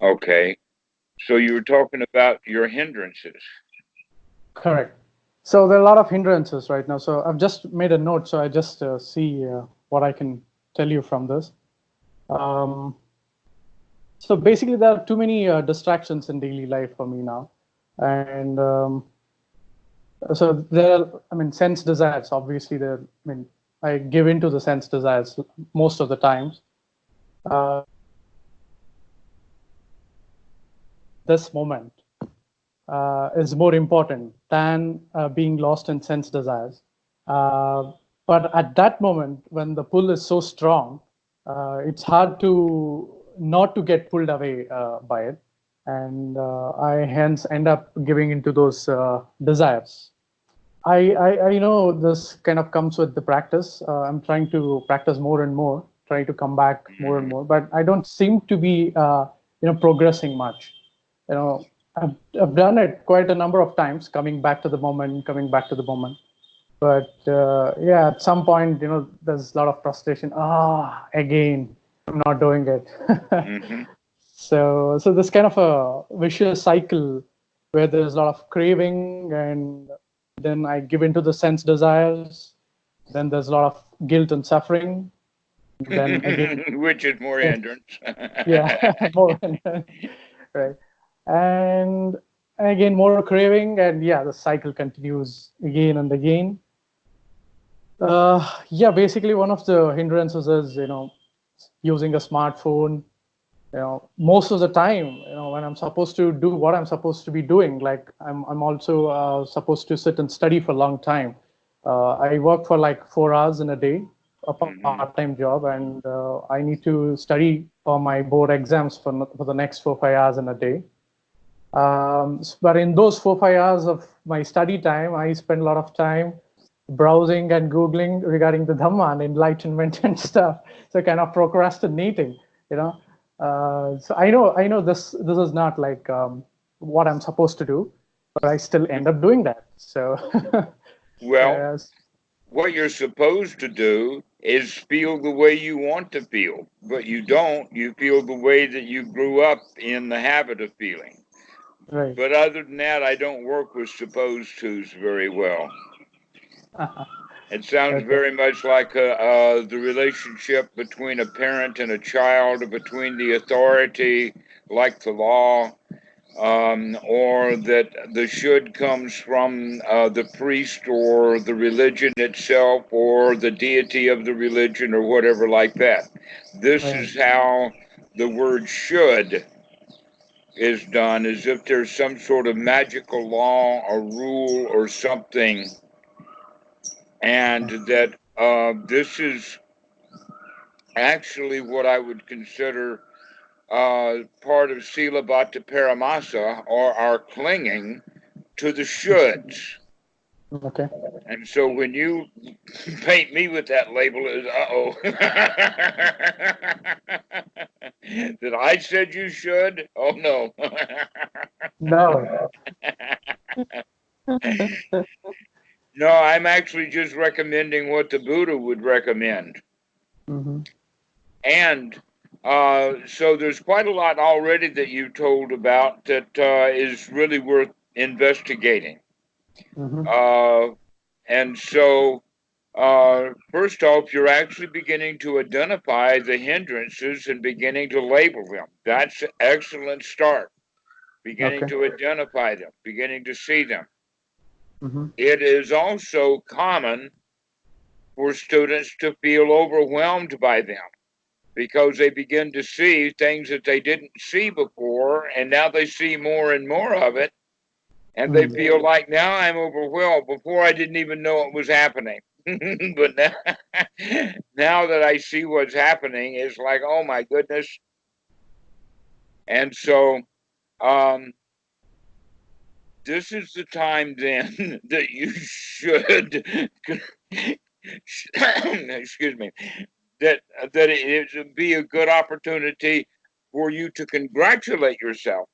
Okay. So you were talking about your hindrances. Correct. So there are a lot of hindrances right now. So I've just made a note. So I just see what I can tell you from this. Um, so basically, there are too many distractions in daily life for me now, and so there are, I mean, sense desires. Obviously, there. I mean, I give into the sense desires most of the times. This moment is more important than being lost in sense desires. Uh, but at that moment, when the pull is so strong, it's hard to not to get pulled away by it, and I hence end up giving into those desires. I know this kind of comes with the practice. I'm trying to practice more and more, trying to come back more and Hmm. more, but I don't seem to be, progressing much. You know, I've done it quite a number of times, coming back to the moment, coming back to the moment. But yeah, at some point, there's a lot of frustration. Again, I'm not doing it. Hmm. So this kind of a vicious cycle where there's a lot of craving, and then I give into the sense desires. Then there's a lot of guilt and suffering. Then again, Which is more hindrance. yeah, more right. And again, more craving, and yeah, the cycle continues again and again. Yeah, basically one of the hindrances is, using a smartphone, most of the time, when I'm supposed to do what I'm supposed to be doing, like I'm also supposed to sit and study for a long time. I work for like 4 hours in a day, a Hmm. part-time job, and I need to study for my board exams for the next 4 5 hours in a day. But in those 4 5 hours of my study time, I spend a lot of time browsing and Googling regarding the Dhamma and enlightenment and stuff. So kind of procrastinating, you know. So I know this is not like what I'm supposed to do, but I still end up doing that. So, Well, yes, what you're supposed to do is feel the way you want to feel, but you don't. You feel the way that you grew up in the habit of feeling. right. But other than that, I don't work with supposed tos very well. It sounds Okay. very much like the relationship between a parent and a child, between the authority, like the law, or that the should comes from the priest or the religion itself or the deity of the religion or whatever like that. This Right. is how the word should is done, as if there's some sort of magical law or rule or something, and that this is actually what I would consider part of Sila Bhatta Paramasa, or our clinging to the shoulds. Okay. And so when you paint me with that label as oh, that I said you should, oh no. No. No, I'm actually just recommending what the Buddha would recommend. Hmm. And so there's quite a lot already that you told about that is really worth investigating. Hmm. Uh, and so, first off, you're actually beginning to identify the hindrances and beginning to label them. That's an excellent start. Beginning Okay. to identify them, beginning to see them. Hmm. It is also common for students to feel overwhelmed by them because they begin to see things that they didn't see before, and now they see more and more of it, and they Mm. feel like now I'm overwhelmed. Before I didn't even know it was happening, but now, now that I see what's happening, it's like, oh my goodness. And so, um, this is the time then that you should, excuse me, that it would be a good opportunity for you to congratulate yourself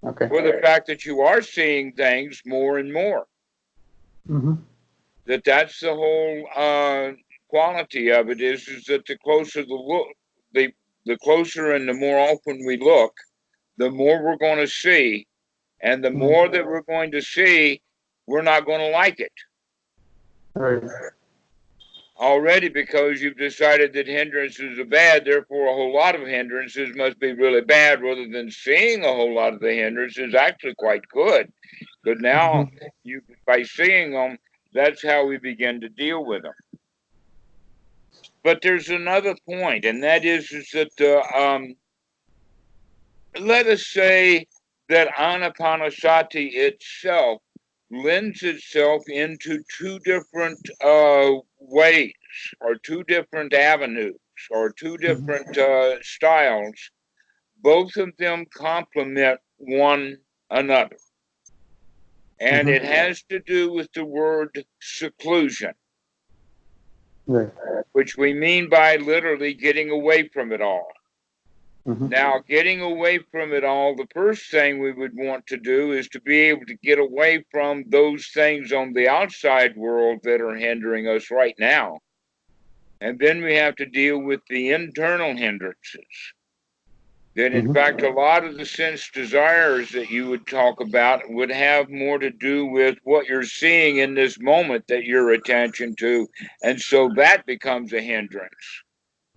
Okay. for the fact that you are seeing things more and more. Hmm. That's the whole quality of it is that the closer the look, the the closer and the more often we look, the more we're going to see. And the more that we're going to see, we're not going to like it. Right. Already, because you've decided that hindrances are bad, therefore a whole lot of hindrances must be really bad, rather than seeing a whole lot of the hindrances actually quite good. But now, by seeing them, that's how we begin to deal with them. But there's another point, and that is that let us say that Anapanasati itself lends itself into two different ways, or two different avenues, or two different styles. Both of them complement one another. And it has to do with the word seclusion, Right. which we mean by literally getting away from it all. Now, getting away from it all, the first thing we would want to do is to be able to get away from those things on the outside world that are hindering us right now. And then we have to deal with the internal hindrances. That, in fact, a lot of the sense desires that you would talk about would have more to do with what you're seeing in this moment that you're attention to. And so that becomes a hindrance.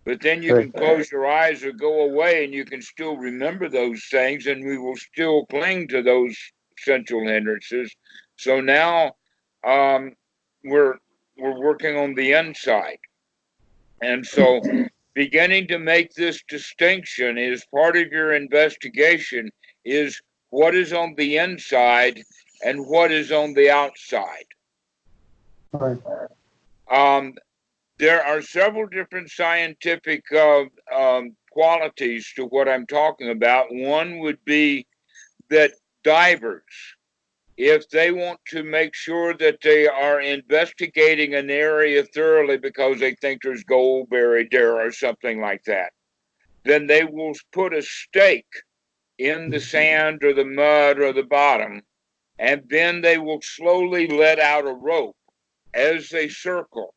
But then you can close your eyes or go away, and you can still remember those things, and we will still cling to those central hindrances. So now we're working on the inside. And so beginning to make this distinction is part of your investigation, is what is on the inside and what is on the outside. Right. There are several different scientific qualities to what I'm talking about. One would be that divers, if they want to make sure that they are investigating an area thoroughly because they think there's gold buried there or something like that, then they will put a stake in the sand or the mud or the bottom, and then they will slowly let out a rope as they circle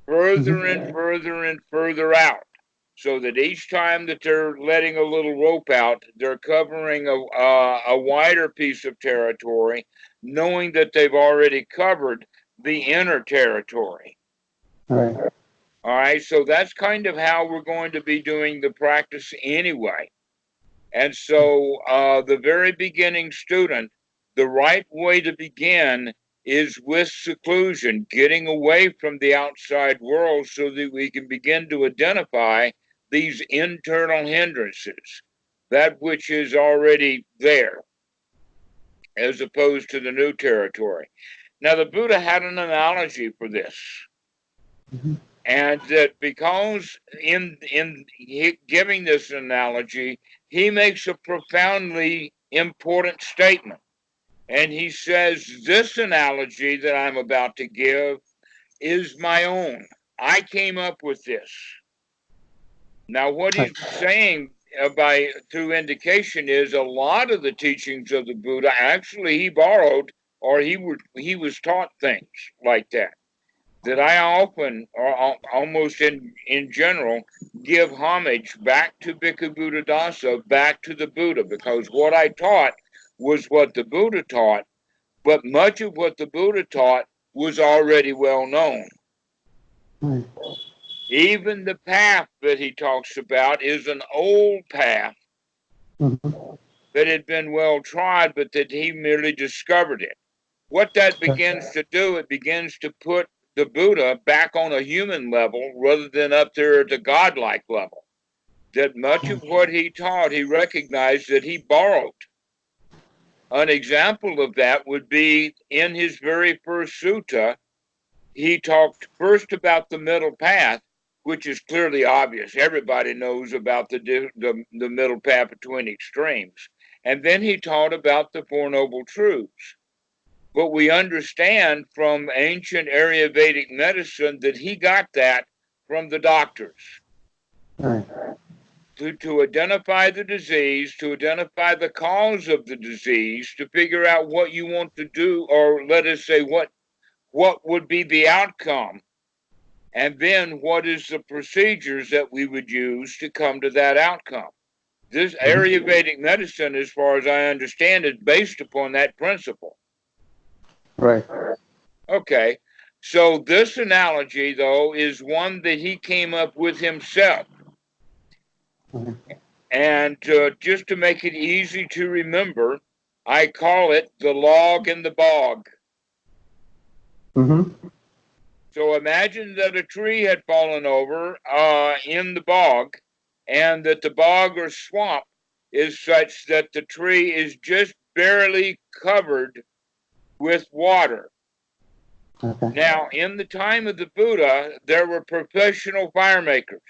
further and further and further out, so that each time that they're letting a little rope out, they're covering a wider piece of territory, knowing that they've already covered the inner territory. Right. All right, so that's kind of how we're going to be doing the practice anyway. And so the very beginning student, the right way to begin is with seclusion, getting away from the outside world so that we can begin to identify these internal hindrances, that which is already there, as opposed to the new territory. Now, the Buddha had an analogy for this. And that because in giving this analogy, he makes a profoundly important statement. And he says, this analogy that I'm about to give is my own. I came up with this. Now, what he's saying through indication is a lot of the teachings of the Buddha, actually he borrowed, or he was taught things like that. That I often, or almost in general, give homage back to Bhikkhu Buddhadasa, back to the Buddha, because what I taught was what the Buddha taught, but much of what the Buddha taught was already well known. Even the path that he talks about is an old path that had been well tried, but that he merely discovered it. What that begins to do, it begins to put the Buddha back on a human level rather than up there at the godlike level. That much of what he taught, he recognized that he borrowed. An example of that would be in his very first sutta, he talked first about the middle path, which is clearly obvious. Everybody knows about the middle path between extremes. And then he taught about the Four Noble Truths. But we understand from ancient Ayurvedic medicine that he got that from the doctors. Right. To identify the disease, to identify the cause of the disease, to figure out what you want to do, or let us say what would be the outcome And then what is the procedures that we would use to come to that outcome? This Ayurvedic medicine, as far as I understand, is based upon that principle. Right. Okay. So this analogy, though, is one that he came up with himself. And just to make it easy to remember, I call it the log and the bog. So imagine that a tree had fallen over in the bog, and that the bog or swamp is such that the tree is just barely covered with water. Okay. Now, in the time of the Buddha, there were professional fire makers.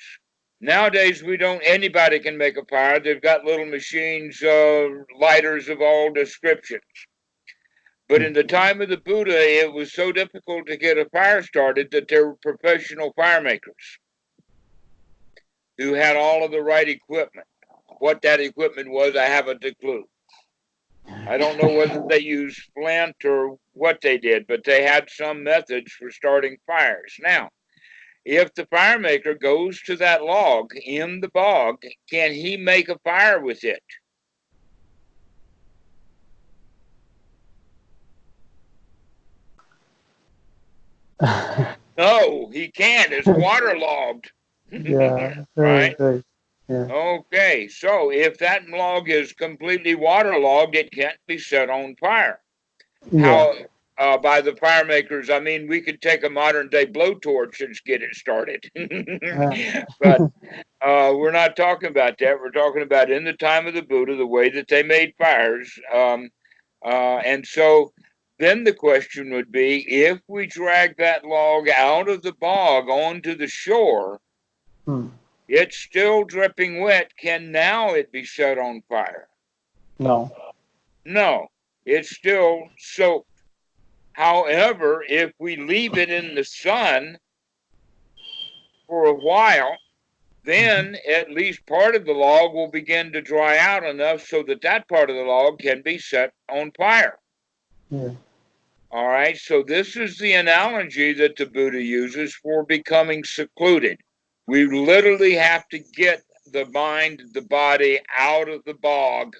Nowadays, anybody can make a fire. They've got little machines, lighters of all descriptions. But in the time of the Buddha, it was so difficult to get a fire started that there were professional fire makers who had all of the right equipment. What that equipment was, I haven't a clue. I don't know whether they used flint or what they did, but they had some methods for starting fires. Now, if the fire maker goes to that log in the bog, can he make a fire with it? No, he can't. It's waterlogged. Yeah. Right? Right. Yeah. Okay, so if that log is completely waterlogged, it can't be set on fire. Yeah. How, by the fire makers, I mean, we could take a modern day blowtorch and get it started. But we're not talking about that. We're talking about in the time of the Buddha, the way that they made fires. And so then the question would be, if we drag that log out of the bog onto the shore, it's still dripping wet. Can now it be set on fire? No. No, it's still soaked. However, if we leave it in the sun for a while, then at least part of the log will begin to dry out enough so that that part of the log can be set on fire. Yeah. All right, so this is the analogy that the Buddha uses for becoming secluded. We literally have to get the mind, the body out of the bog.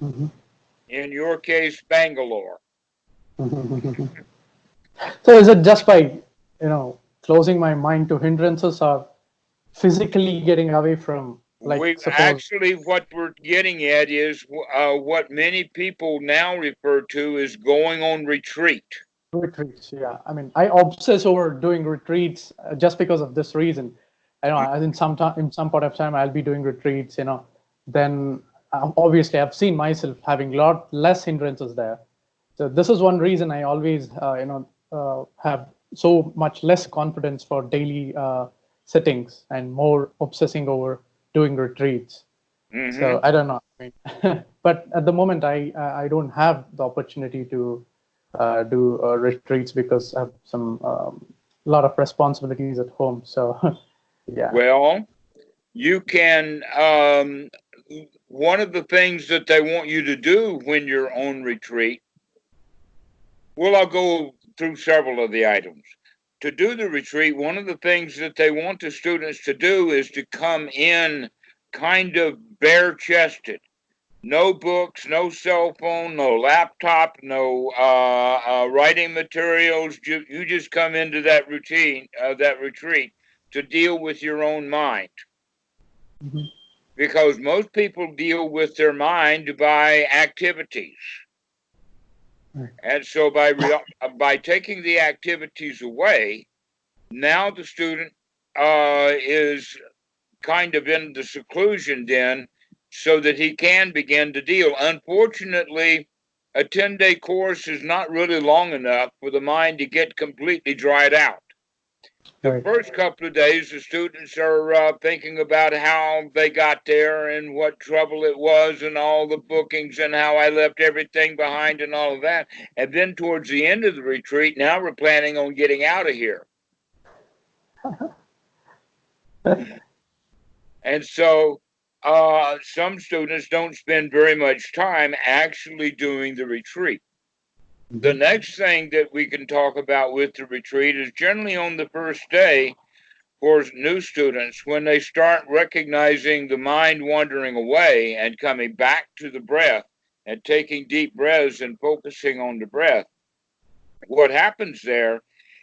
In your case, Bangalore. So is it just by, closing my mind to hindrances, or physically getting away from, Actually, what we're getting at is what many people now refer to as going on retreat. Retreats? Yeah. I mean, I obsess over doing retreats just because of this reason. I know, in some part of time, I'll be doing retreats. Then obviously I've seen myself having a lot less hindrances there. So this is one reason I always, have so much less confidence for daily sittings and more obsessing over doing retreats. So I don't know. I mean, but at the moment, I don't have the opportunity to do retreats because I have some lot of responsibilities at home. So yeah. Well, you can. One of the things that they want you to do when you're on retreat. Well, I'll go through several of the items. To do the retreat, one of the things that they want the students to do is to come in kind of bare chested. No books, no cell phone, no laptop, no writing materials. You just come into that routine, that retreat, to deal with your own mind. Because most people deal with their mind by activities. And so by taking the activities away, now the student is kind of in the seclusion den so that he can begin to deal. Unfortunately, a 10-day course is not really long enough for the mind to get completely dried out. The first couple of days, the students are thinking about how they got there and what trouble it was and all the bookings and how I left everything behind and all of that. And then towards the end of the retreat, now we're planning on getting out of here. And so some students don't spend very much time actually doing the retreat. The next thing that we can talk about with the retreat is generally on the first day for new students, when they start recognizing the mind wandering away and coming back to the breath and taking deep breaths and focusing on the breath. What happens there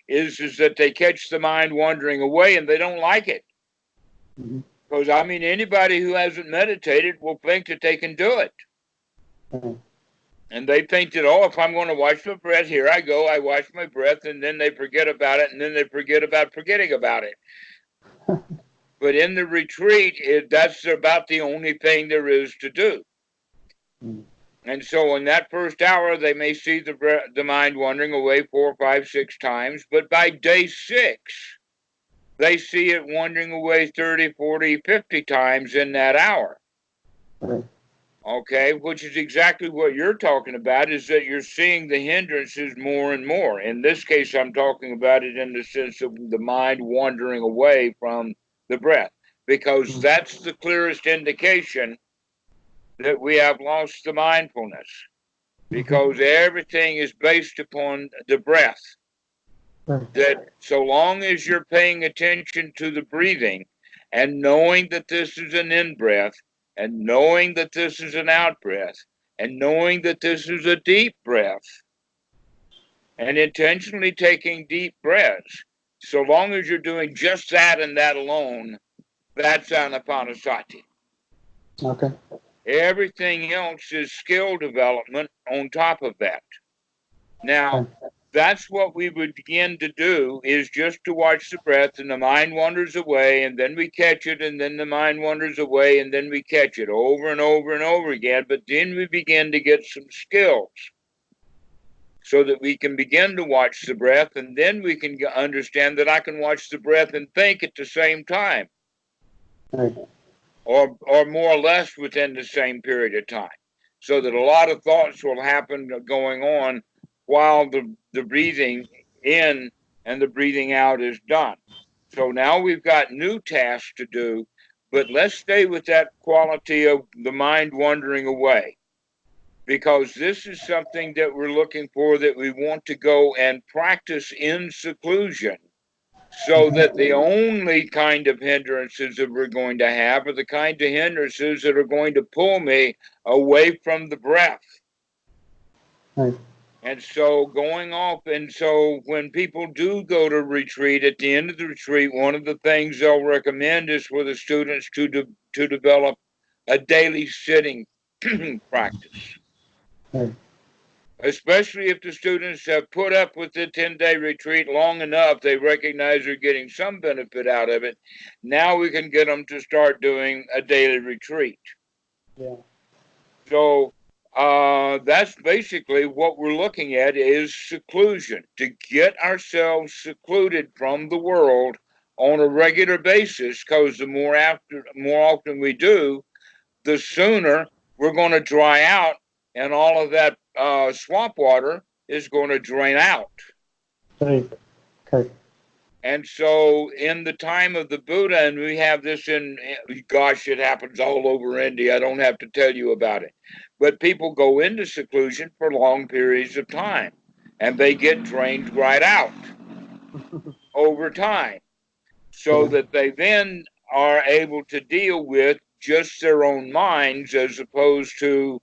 is that they catch the mind wandering away and they don't like it. Because, I mean, anybody who hasn't meditated will think that they can do it. And they think that, oh, if I'm going to watch my breath, here I go, I watch my breath, and then they forget about it, and then they forget about forgetting about it. But in the retreat, that's about the only thing there is to do. And so in that first hour, they may see the mind wandering away 4, 5, 6 times. But by day 6, they see it wandering away 30, 40, 50 times in that hour. Okay, which is exactly what you're talking about, is that you're seeing the hindrances more and more. In this case, I'm talking about it in the sense of the mind wandering away from the breath, because that's the clearest indication that we have lost the mindfulness, because everything is based upon the breath. That so long as you're paying attention to the breathing and knowing that this is an in-breath, and knowing that this is an out-breath, and knowing that this is a deep breath, and intentionally taking deep breaths, so long as you're doing just that and that alone, that's anapanasati. Okay. Everything else is skill development on top of that. Now, that's what we would begin to do, is just to watch the breath, and the mind wanders away, and then we catch it, and then the mind wanders away, and then we catch it over and over and over again. But then we begin to get some skills so that we can begin to watch the breath, and then we can understand that I can watch the breath and think at the same time, or more or less within the same period of time, so that a lot of thoughts will happen going on while the breathing in and the breathing out is done. So now we've got new tasks to do, but let's stay with that quality of the mind wandering away, because this is something that we're looking for, that we want to go and practice in seclusion, so that the only kind of hindrances that we're going to have are the kind of hindrances that are going to pull me away from the breath. And so going off, and so when people do go to retreat, at the end of the retreat, one of the things they'll recommend is for the students to develop a daily sitting practice. Especially if the students have put up with the 10-day retreat long enough, they recognize they're getting some benefit out of it. Now we can get them to start doing a daily retreat. Yeah. So that's basically what we're looking at, is seclusion, to get ourselves secluded from the world on a regular basis, because the more often we do, the sooner we're going to dry out, and all of that swamp water is going to drain out. Right. Okay. And so in the time of the Buddha, and we have this gosh, it happens all over India, I don't have to tell you about it, but people go into seclusion for long periods of time, and they get drained right out over time, so that they then are able to deal with just their own minds, as opposed to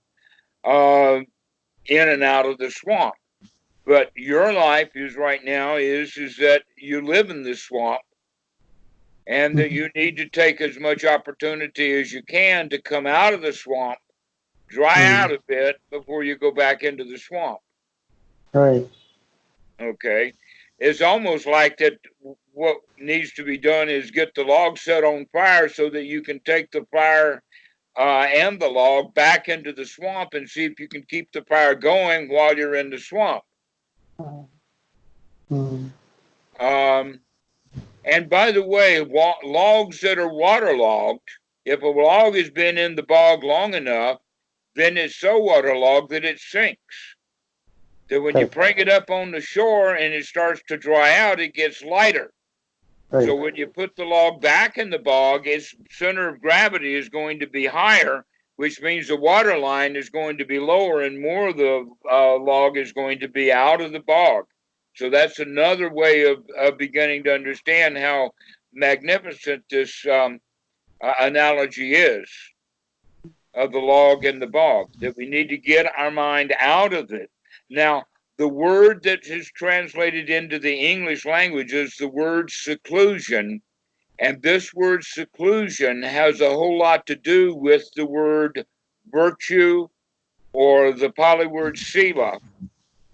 in and out of the swamp. But your life is right now is that you live in this swamp, and that you need to take as much opportunity as you can to come out of the swamp, dry out a bit before you go back into the swamp. Right. Okay. It's almost like that. What needs to be done is get the log set on fire, so that you can take the fire and the log back into the swamp, and see if you can keep the fire going while you're in the swamp. And by the way, logs that are waterlogged, if a log has been in the bog long enough, then it's so waterlogged that it sinks. That when you bring it up on the shore and it starts to dry out, it gets lighter. Right. So when you put the log back in the bog, its center of gravity is going to be higher, which means the water line is going to be lower and more of the log is going to be out of the bog. So that's another way of beginning to understand how magnificent this analogy is of the log and the bog, that we need to get our mind out of it. Now, the word that is translated into the English language is the word seclusion, and this word seclusion has a whole lot to do with the word virtue, or the Pali word sila,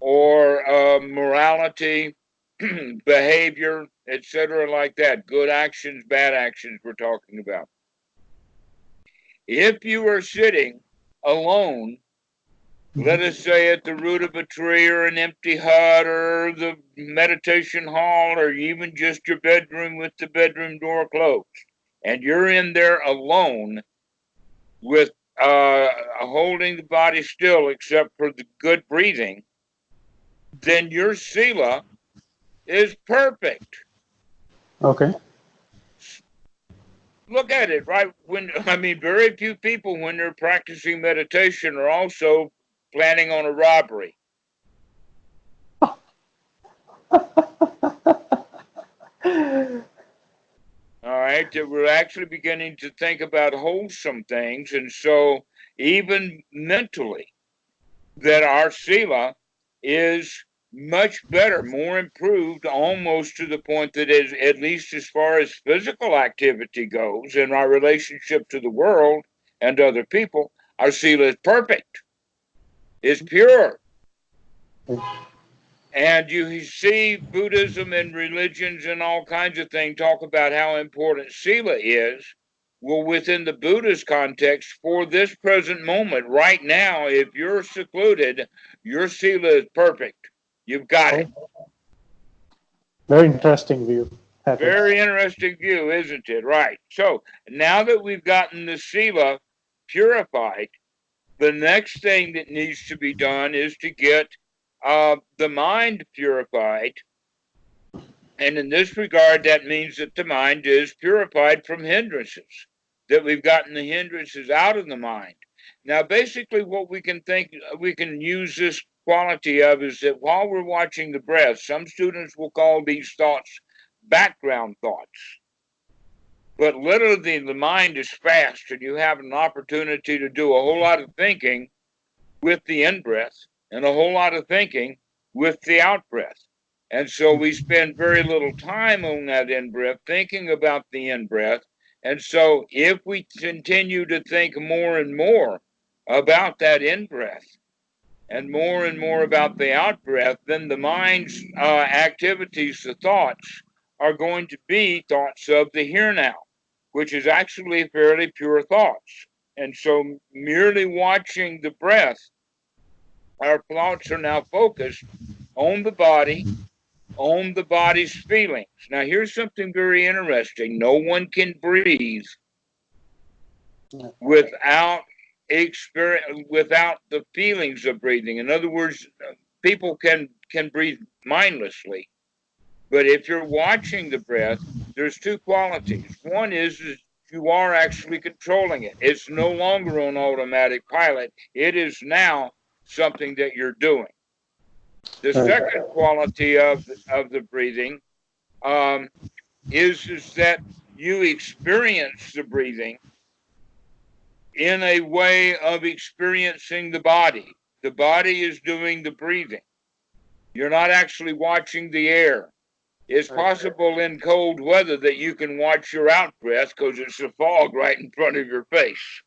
or morality, behavior, etc., like that. Good actions, bad actions, we're talking about. If you are sitting alone, let us say at the root of a tree or an empty hut or the meditation hall or even just your bedroom with the bedroom door closed, and you're in there alone with holding the body still except for the good breathing, then your sila is perfect. Okay. Look at it, right? Very few people, when they're practicing meditation, are also planning on a robbery. All right, that we're actually beginning to think about wholesome things, and so even mentally, that our sila is much better, more improved, almost to the point that is, at least as far as physical activity goes, in our relationship to the world and other people, our sila is perfect, is pure. And you see Buddhism and religions and all kinds of things talk about how important sila is. Well, within the Buddhist context, for this present moment, right now, if you're secluded, your sila is perfect. You've got it. Very interesting view. Very interesting view, isn't it? Right. So now that we've gotten the sila purified, the next thing that needs to be done is to get the mind purified. And in this regard, that means that the mind is purified from hindrances, that we've gotten the hindrances out of the mind. Now, basically, what we can use this quality of is that while we're watching the breath, some students will call these thoughts background thoughts. But literally, the mind is fast, and you have an opportunity to do a whole lot of thinking with the in-breath and a whole lot of thinking with the out-breath. And so we spend very little time on that in-breath, thinking about the in-breath. And so if we continue to think more and more about that in-breath and more about the out-breath, then the mind's activities, the thoughts, are going to be thoughts of the here now, which is actually fairly pure thoughts. And so merely watching the breath, our thoughts are now focused on the body, on the body's feelings. Now, here's something very interesting. No one can breathe without the feelings of breathing. In other words, people can breathe mindlessly, but if you're watching the breath, there's two qualities. One is you are actually controlling it. It's no longer on automatic pilot. It is now something that you're doing. The second quality of the breathing is that you experience the breathing in a way of experiencing the body. The body is doing the breathing. You're not actually watching the air. It's possible in cold weather that you can watch your out-breath because it's a fog right in front of your face.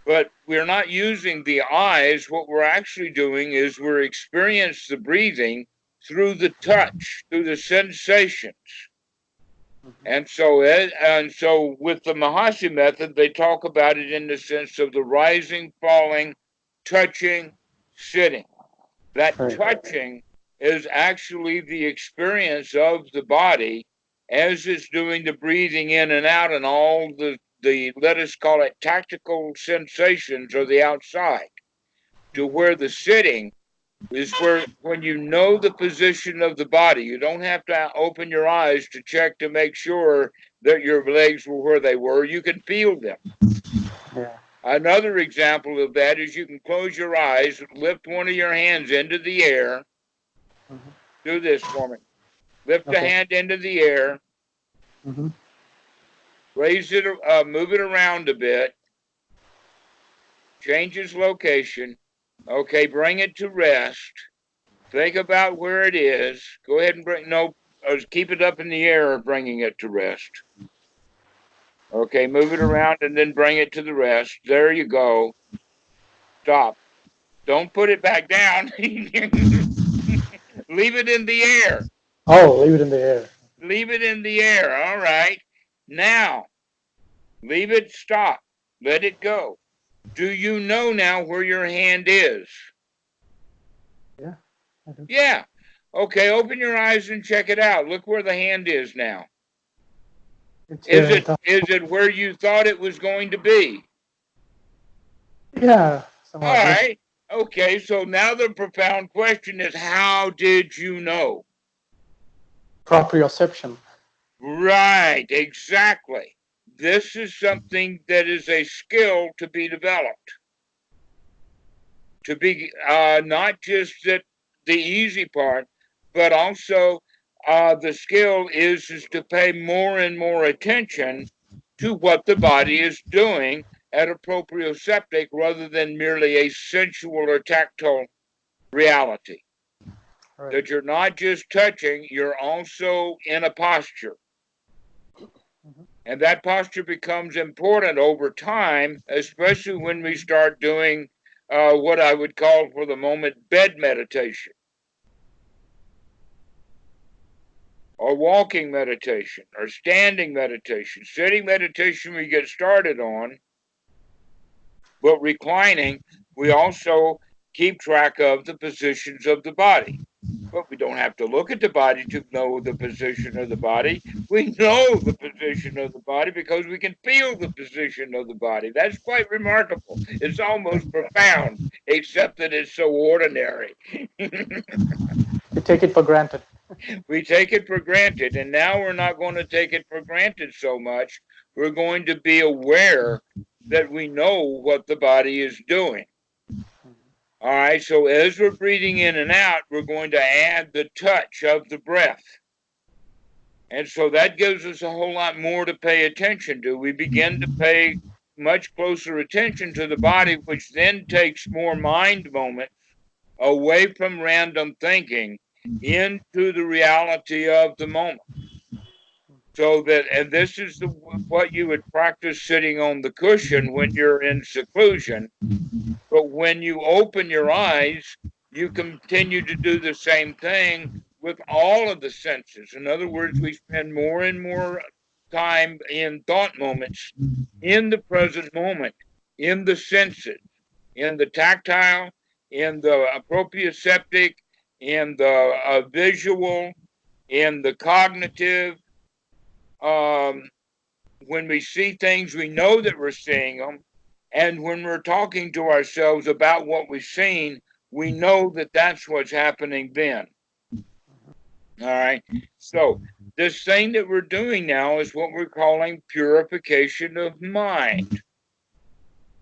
But we're not using the eyes. What we're actually doing is we're experiencing the breathing through the touch, through the sensations. And so with the Mahasi method, they talk about it in the sense of the rising, falling, touching, sitting. That touching is actually the experience of the body as it's doing the breathing in and out, and all the let us call it tactical sensations of the outside, to where the sitting is where, when you know the position of the body, you don't have to open your eyes to check to make sure that your legs were where they were. You can feel them. Another example of that is you can close your eyes, lift one of your hands into the air. Mm-hmm. Do this for me. Lift the Okay. hand into the air. Mm-hmm. Raise it, move it around a bit. Change its location. Okay, bring it to rest. Think about where it is. Go ahead and keep it up in the air, bringing it to rest. Okay, move it around and then bring it to the rest. There you go. Stop. Don't put it back down. Leave it in the air. Oh, leave it in the air. Leave it in the air. All right. Now, leave it. Stop. Let it go. Do you know now where your hand is? Yeah, I do. Yeah. Okay, open your eyes and check it out. Look where the hand is now. It's here in top. Is it where you thought it was going to be? Yeah, All somewhat. Yes. right. Okay, so now the profound question is, how did you know? Proprioception. Right, exactly. This is something that is a skill to be developed. To be not just the easy part, but also the skill is to pay more and more attention to what the body is doing at a proprioceptic rather than merely a sensual or tactile reality. Right. That you're not just touching, you're also in a posture. Mm-hmm. And that posture becomes important over time, especially when we start doing what I would call for the moment bed meditation or walking meditation or standing meditation. Sitting meditation we get started on, but reclining, we also keep track of the positions of the body. But we don't have to look at the body to know the position of the body. We know the position of the body because we can feel the position of the body. That's quite remarkable. It's almost profound, except that it's so ordinary. You take it for granted. We take it for granted, and now we're not going to take it for granted so much. We're going to be aware that we know what the body is doing. All right, so as we're breathing in and out, we're going to add the touch of the breath. And so that gives us a whole lot more to pay attention to. We begin to pay much closer attention to the body, which then takes more mind moments away from random thinking into the reality of the moment. So that, and this is what you would practice sitting on the cushion when you're in seclusion. But when you open your eyes, you continue to do the same thing with all of the senses. In other words, we spend more and more time in thought moments, in the present moment, in the senses, in the tactile, in the proprioceptic, in the visual, in the cognitive. When we see things, we know that we're seeing them. And when we're talking to ourselves about what we've seen, we know that that's what's happening then. All right. So, this thing that we're doing now is what we're calling purification of mind.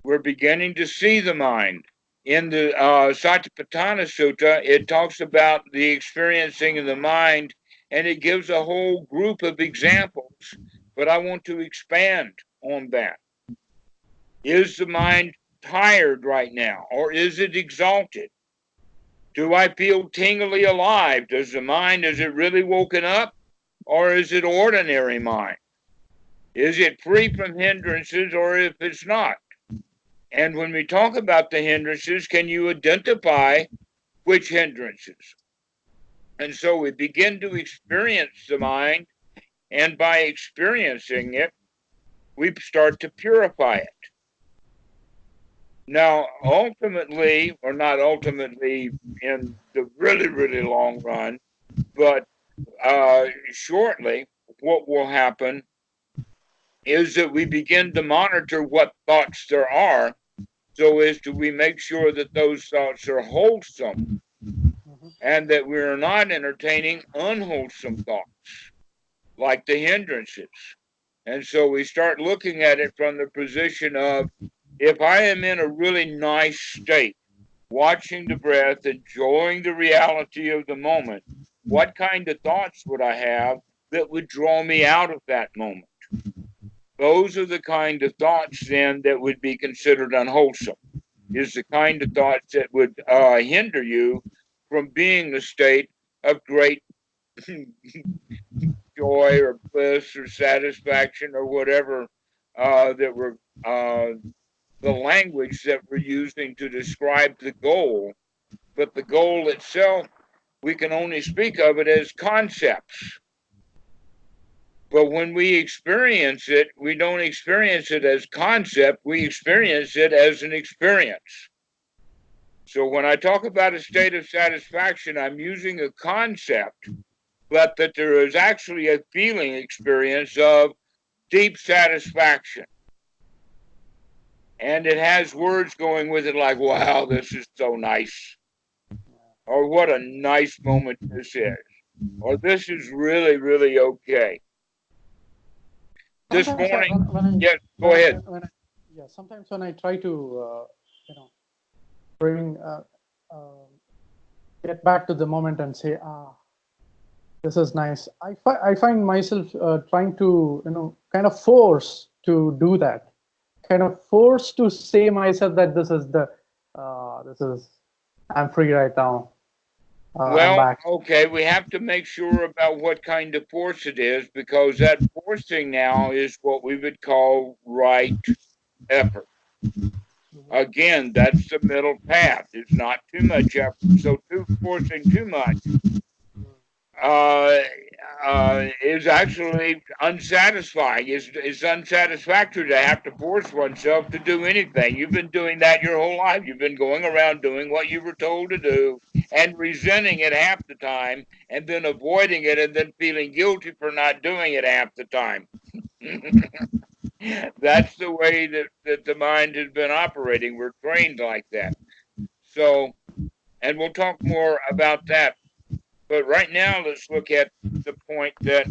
We're beginning to see the mind. In the Satipatthana Sutta, it talks about the experiencing of the mind, and it gives a whole group of examples. But I want to expand on that. Is the mind tired right now, or is it exalted? Do I feel tingly alive? Does the mind, is it really woken up, or is it ordinary mind? Is it free from hindrances, or if it's not? And when we talk about the hindrances, can you identify which hindrances? And so we begin to experience the mind, and by experiencing it, we start to purify it. Now, ultimately, or not ultimately in the really, really long run, but shortly, what will happen is that we begin to monitor what thoughts there are, so as to we make sure that those thoughts are wholesome and that we are not entertaining unwholesome thoughts like the hindrances. And so we start looking at it from the position of If I am in a really nice state, watching the breath, enjoying the reality of the moment, what kind of thoughts would I have that would draw me out of that moment? Those are the kind of thoughts then that would be considered unwholesome, is the kind of thoughts that would hinder you from being a state of great joy or bliss or satisfaction or whatever that we're the language that we're using to describe the goal. But the goal itself, we can only speak of it as concepts. But when we experience it, we don't experience it as concept, we experience it as an experience. So when I talk about a state of satisfaction, I'm using a concept, but that there is actually a feeling experience of deep satisfaction. And it has words going with it like, wow, this is so nice. Or what a nice moment this is. Or this is really, really okay. This Sometimes morning, yes, go ahead. Sometimes when I try to, bring, get back to the moment and say, this is nice. I find myself trying to, kind of force to do that, kind of force to say myself that I'm free right now. I'm back. Okay, we have to make sure about what kind of force it is, because that forcing now is what we would call right effort. Again, that's the middle path. It's not too much effort. So forcing too much is actually unsatisfying. It's unsatisfactory to have to force oneself to do anything. You've been doing that your whole life. You've been going around doing what you were told to do and resenting it half the time, and then avoiding it, and then feeling guilty for not doing it half the time. That's the way that the mind has been operating. We're trained like that. So, and we'll talk more about that. But right now, let's look at the point that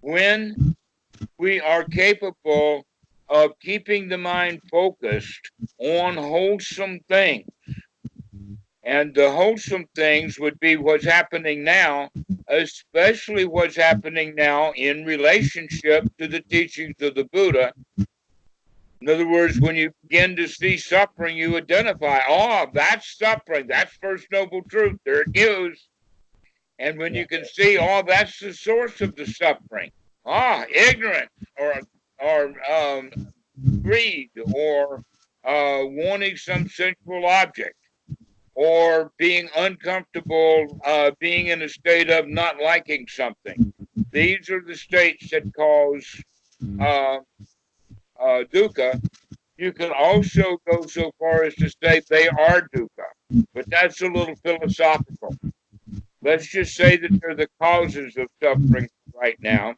when we are capable of keeping the mind focused on wholesome things, and the wholesome things would be what's happening now, especially what's happening now in relationship to the teachings of the Buddha. In other words, when you begin to see suffering, you identify, that's suffering. That's First Noble Truth. There it goes. And when you can see, that's the source of the suffering. Ignorance or greed or wanting some sensual object or being uncomfortable, being in a state of not liking something. These are the states that cause dukkha. You can also go so far as to say they are dukkha, but that's a little philosophical. Let's just say that they're the causes of suffering right now.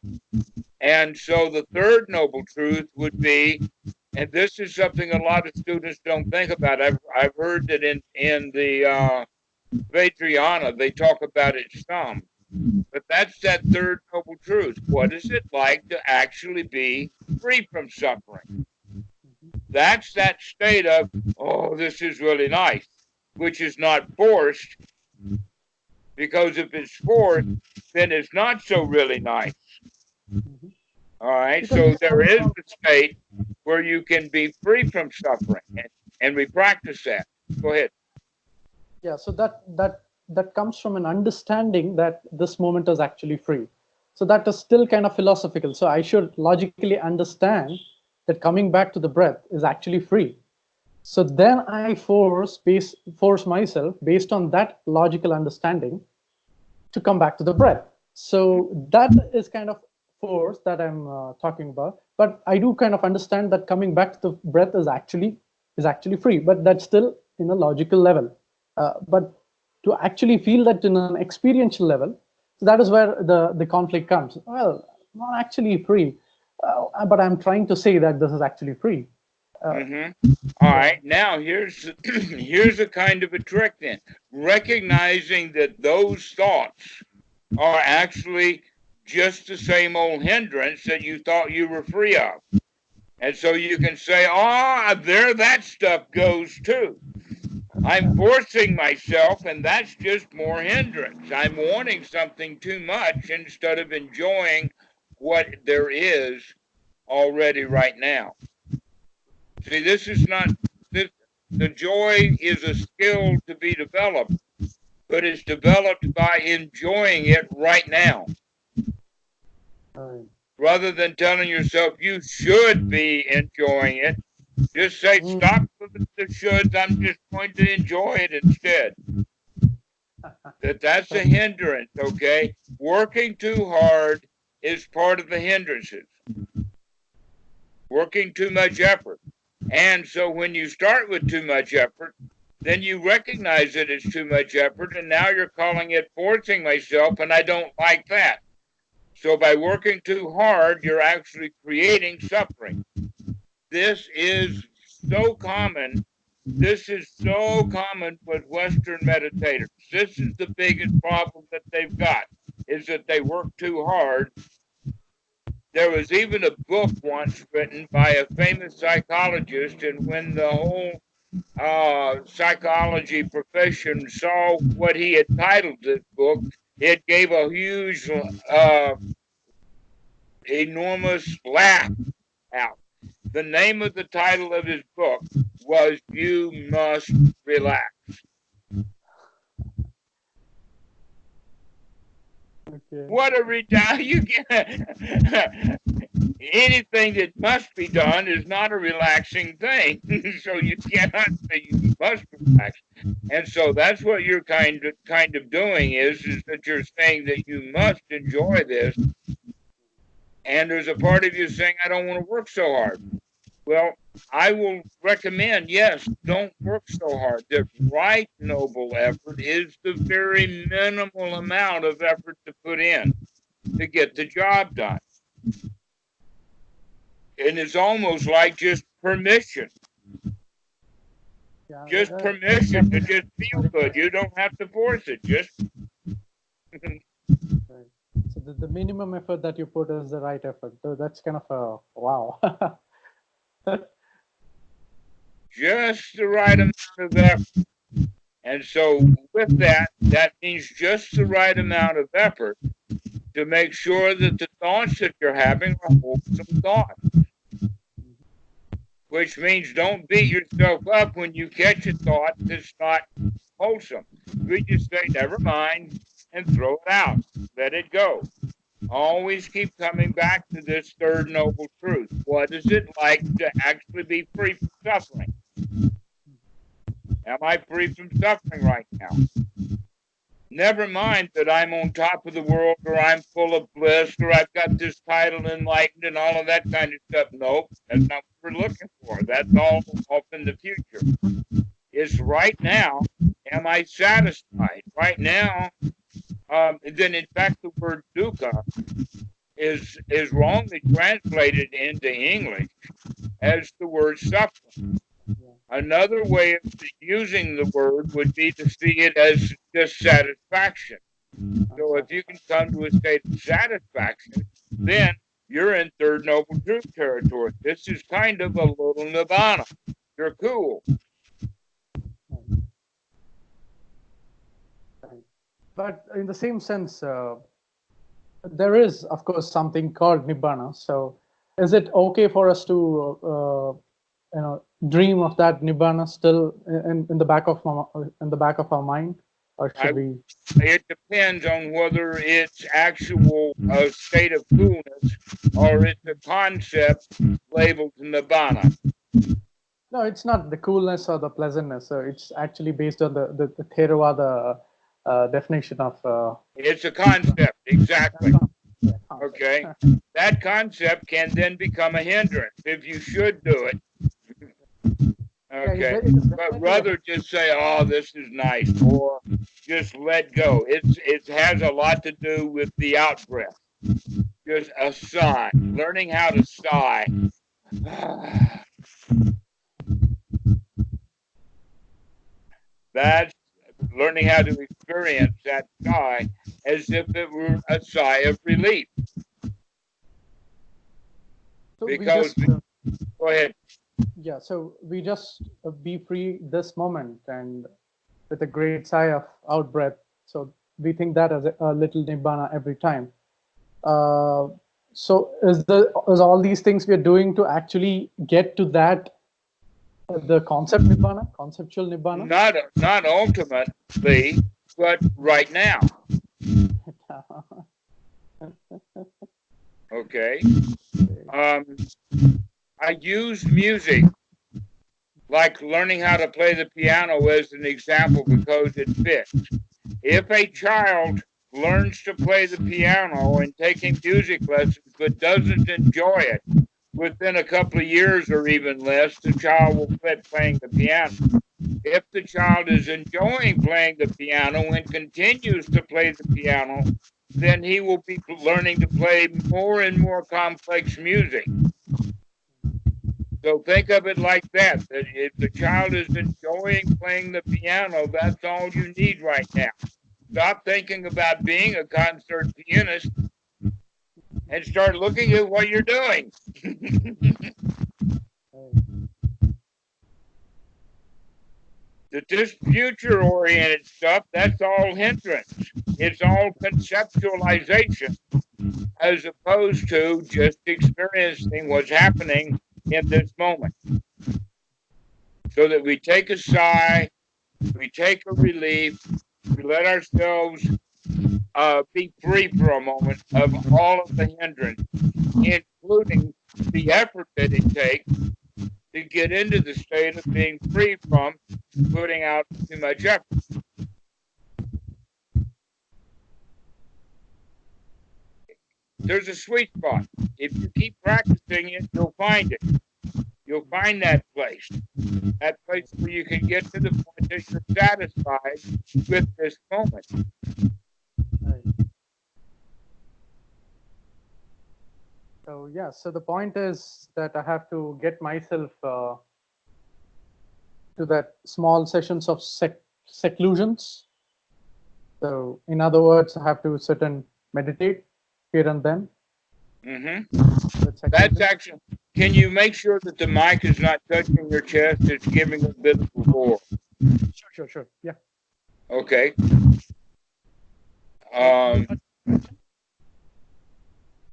And so the third noble truth would be, and this is something a lot of students don't think about. I've heard that in the Vajrayana they talk about it some, but that's that third noble truth. What is it like to actually be free from suffering? That's that state of, this is really nice, which is not forced, because if it's forced, then it's not so really nice. All right, so there is a state where you can be free from suffering, and we practice that. Go ahead. Yeah, so that comes from an understanding that this moment is actually free. So that is still kind of philosophical. So I should logically understand that coming back to the breath is actually free. So then I force myself based on that logical understanding to come back to the breath. So that is kind of force that I'm talking about. But I do kind of understand that coming back to the breath is actually free. But that's still in a logical level. But to actually feel that in an experiential level, so that is where the conflict comes. Well, not actually free, but I'm trying to say that this is actually free. All right, now here's a kind of a trick then. Recognizing that those thoughts are actually just the same old hindrance that you thought you were free of. And so you can say, oh, there that stuff goes too. I'm forcing myself, and that's just more hindrance. I'm wanting something too much instead of enjoying what there is already right now. See, this is not, this, the joy is a skill to be developed, but it's developed by enjoying it right now. Rather than telling yourself you should be enjoying it, just say, stop with the shoulds, I'm just going to enjoy it instead. That's a hindrance, okay? Working too hard is part of the hindrances. Working too much effort. And so when you start with too much effort, then you recognize that it's too much effort, and now you're calling it forcing myself, and I don't like that. So by working too hard, you're actually creating suffering. This is so common. This is so common with Western meditators. This is the biggest problem that they've got, is that they work too hard. There was even a book once written by a famous psychologist, and when the whole psychology profession saw what he had titled this book, it gave a huge, enormous laugh out. The name of the title of his book was "You Must Relax." Okay. What a you get. Anything that must be done is not a relaxing thing. So you cannot say you must relax. And so that's what you're kind of doing is that you're saying that you must enjoy this. And there's a part of you saying, I don't want to work so hard. Well, I will recommend, yes, don't work so hard. The right noble effort is the very minimal amount of effort to put in to get the job done. And it's almost like just permission. Yeah, just permission to just feel good. You don't have to force it. Just. So the minimum effort that you put is the right effort. So that's kind of a wow. Just the right amount of effort. And so with that, that means just the right amount of effort to make sure that the thoughts that you're having are wholesome thoughts. Which means don't beat yourself up when you catch a thought that's not wholesome. We just say, never mind, and throw it out. Let it go. Always keep coming back to this third noble truth. What is it like to actually be free from suffering? Am I free from suffering right now? Never mind that I'm on top of the world, or I'm full of bliss, or I've got this title enlightened and all of that kind of stuff. Nope, that's not what we're looking for. That's all off in the future. It's right now, am I satisfied? Right now, then in fact the word dukkha is wrongly translated into English as the word suffering. Another way of using the word would be to see it as just satisfaction. So if you can come to a state of satisfaction, then you're in third noble truth territory. This is kind of a little nirvana. You're cool. But in the same sense, there is, of course, something called nibbana. So is it okay for us to dream of that nibbana still in the back of our mind, or should we? It depends on whether it's actual state of coolness or it's a concept labeled nibbana. No, it's not the coolness or the pleasantness. So it's actually based on the Theravada definition of. It's a concept, exactly. Okay, that concept can then become a hindrance if you should do it. Okay, but rather just say, "Oh, this is nice," or just let go. It has a lot to do with the out breath. Just a sigh. Learning how to sigh. That's learning how to experience that sigh as if it were a sigh of relief. So because Go ahead. Yeah, so we just be free this moment and with a great sigh of out breath. So we think that as a little nibbana every time. Uh, so is all these things we are doing to actually get to that the concept nibbana, conceptual nibbana? Not ultimately, but right now. Okay. I use music, like learning how to play the piano, as an example because it fits. If a child learns to play the piano and taking music lessons but doesn't enjoy it, within a couple of years or even less, the child will quit playing the piano. If the child is enjoying playing the piano and continues to play the piano, then he will be learning to play more and more complex music. So think of it like that if the child is enjoying playing the piano, that's all you need right now. Stop thinking about being a concert pianist and start looking at what you're doing. This future-oriented stuff, that's all hindrance. It's all conceptualization as opposed to just experiencing what's happening in this moment. So that we take a sigh, we take a relief, we let ourselves be free for a moment of all of the hindrance, including the effort that it takes to get into the state of being free from putting out too much effort. There's a sweet spot. If you keep practicing it, you'll find it. You'll find that place where you can get to the point that you're satisfied with this moment. So yeah, so the point is that I have to get myself to that small sessions of seclusions. So in other words, I have to sit and meditate here and then. That's actually. Can you make sure that the mic is not touching your chest? It's giving a bit of a roar. Sure. Yeah. Okay.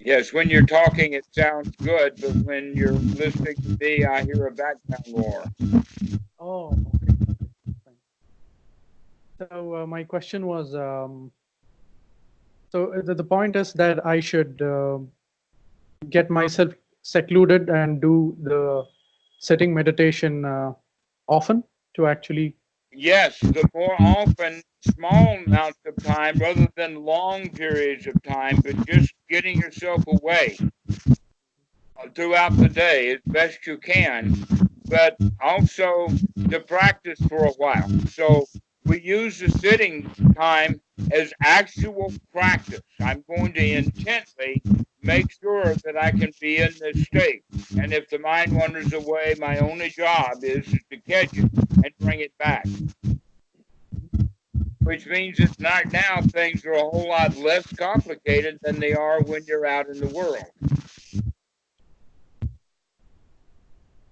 Yes, when you're talking, it sounds good, but when you're listening to me, I hear a background roar. Oh, okay. So my question was, so the point is that I should get myself secluded and do the sitting meditation often to actually. Yes, the more often, small amounts of time rather than long periods of time, but just getting yourself away throughout the day as best you can, but also to practice for a while. So we use the sitting time as actual practice. I'm going to intently make sure that I can be in this state. And if the mind wanders away, my only job is to catch it and bring it back. Which means that now things are a whole lot less complicated than they are when you're out in the world.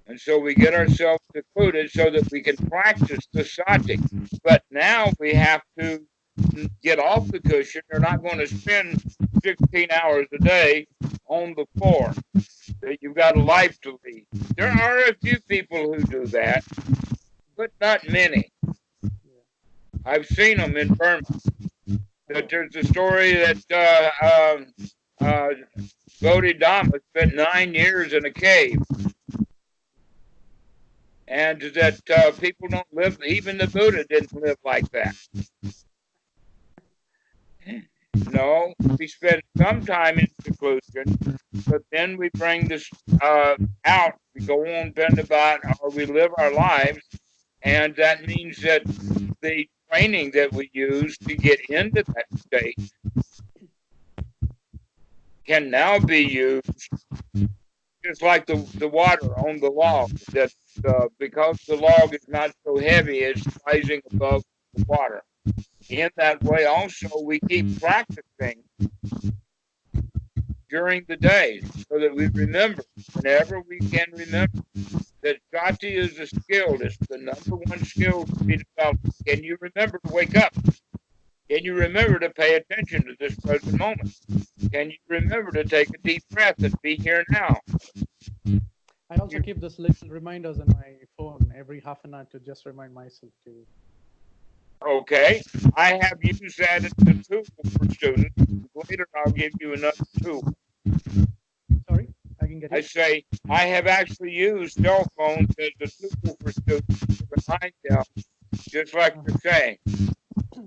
And so we get ourselves secluded so that we can practice the sati. But now we have to get off the cushion. You're not going to spend 16 hours a day on the floor. You've got a life to lead. There are a few people who do that, but not many. I've seen them in Burma. There's a story that Goutham spent 9 years in a cave. And that people don't live, even the Buddha didn't live like that. No, we spend some time in seclusion, but then we bring this out. We go on Bendabat, or we live our lives, and that means that the training that we use to get into that state can now be used just like the water on the log, that because the log is not so heavy, it's rising above the water. In that way also, we keep practicing during the day, so that we remember, whenever we can remember, that sati is a skill. It's the number one skill to be developed. Can you remember to wake up? Can you remember to pay attention to this present moment? Can you remember to take a deep breath and be here now? I also keep this little reminders on my phone every half an hour to just remind myself to. Okay, I have used that as a tool for students. Later, I'll give you another tool. Sorry, I can get it. I say I have actually used cell phones as a tool for students to remind them, just like you're saying.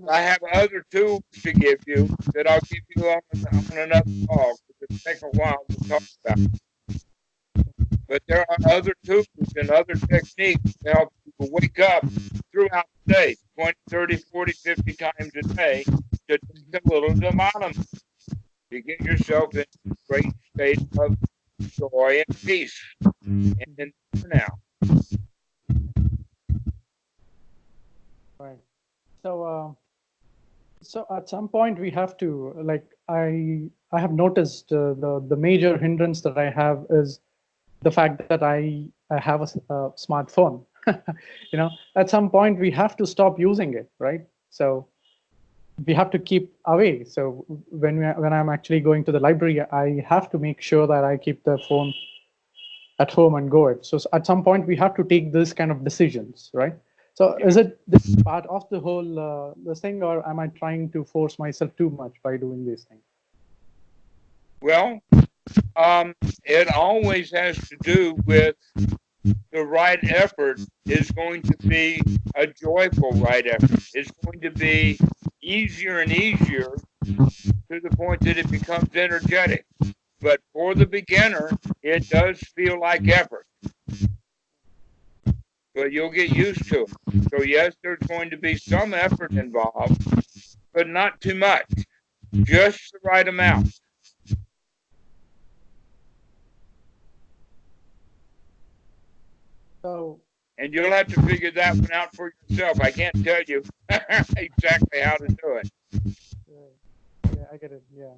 I have other tools to give you that I'll give you on another call, because it'll take a while to talk about. But there are other tools and other techniques to help people wake up throughout the day, 20, 30, 40, 50 times a day, to take a little Dhammarato, to get yourself in a great state of joy and peace. And for now. Right. So at some point we have to, like, I have noticed the major hindrance that I have is the fact that I have a smartphone. At some point we have to stop using it, right? So we have to keep away. So when I'm actually going to the library, I have to make sure that I keep the phone at home and go it. So at some point we have to take this kind of decisions, right? So is it this part of the whole this thing, or am I trying to force myself too much by doing these things? Well, it always has to do with the right effort is going to be a joyful right effort. It's going to be easier and easier to the point that it becomes energetic. But for the beginner, it does feel like effort. But you'll get used to it. So yes, there's going to be some effort involved, but not too much. Just the right amount. So, and you'll have to figure that one out for yourself. I can't tell you exactly how to do it. Yeah, I get it. Yeah.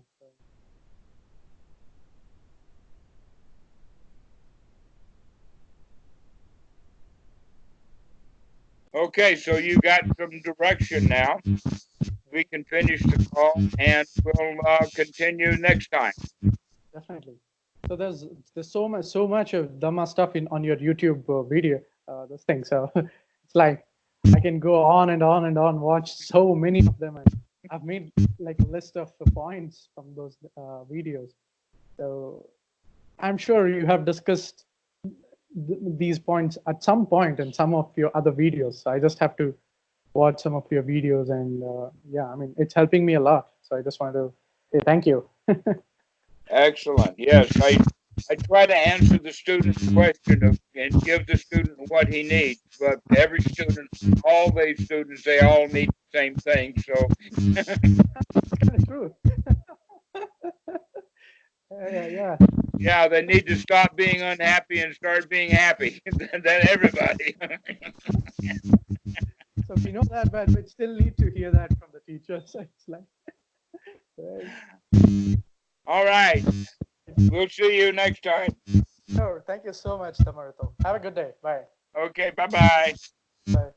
Okay, so you got some direction now. We can finish the call, and we'll continue next time. Definitely. So there's so much of Dhamma stuff on your YouTube video, this thing. So it's like I can go on and on and on, watch so many of them, and I've made like a list of points from those videos. So I'm sure you have discussed these points at some point in some of your other videos. So I just have to watch some of your videos, and yeah, I mean, it's helping me a lot. So I just want to say thank you. Excellent. Yes, I try to answer the student's question and give the student what he needs. But every student, all these students, they all need the same thing. So That's true. Yeah. Yeah, they need to stop being unhappy and start being happy. That everybody. So we know that, but we still need to hear that from the teachers. It's like, all right. We'll see you next time. Sure. Thank you so much, Dhammarato. Have a good day. Bye. Okay. Bye-bye. Bye.